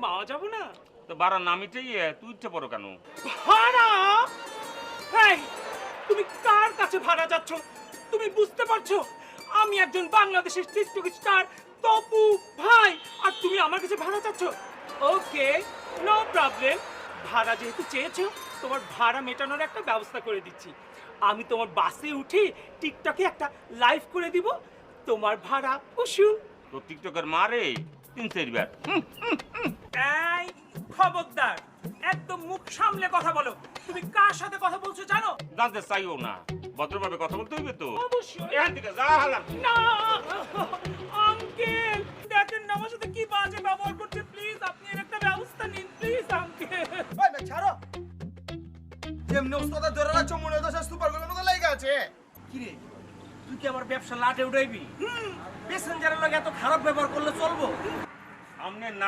মাওয়া যাব না? তো ভাড়া নামিতেই তুই ইচ্ছে পড়ো কেন? ভাড়া? এই, তুমি কার কাছে ভাড়া যাচ্ছ? তুমি বুঝতে পারছো আমি একজন বাংলাদেশের টিকটক স্টার তপু ভাই, আর তুমি আমার কাছে ভাড়া চাচ্ছ? ওকে, নো প্রবলেম। ভাড়া যেহেতু চেয়েছো, তোমার ভাড়া মেটানোর একটা ব্যবস্থা করে দিচ্ছি। আমি তোমার বাসে উঠে টিকটকে একটা লাইভ করে দিব, তোমার ভাড়া উসুল। তো টিকটকের মারে 3-4 বার। এই, খবরদার, একদম মুখ সামলে কথা বলো। তুমি কার সাথে কথা বলছো জানো? জানতে চাইও না, ভদ্রভাবে কথা বলতে হইবে তো। অবশ্যই। এখান থেকে যা হালাম। না আঙ্কেল, দেখেন না আমার সাথে কি বাজে ব্যবহার করছে। প্লিজ আপনি এর একটা ব্যবস্থা নিন প্লিজ আঙ্কেল। ভাই ভাই ছাড়ো, যেমনি ওস্তাদা ধরে রাখছো মনে হচ্ছে সুপার গুলো মতো লাগা আছে। কি রে, তুই কি আমার ব্যবসা লাটে উঠাইবি? প্যাসেঞ্জারের লগে এত খারাপ ব্যবহার করলে চলবো? সামনে না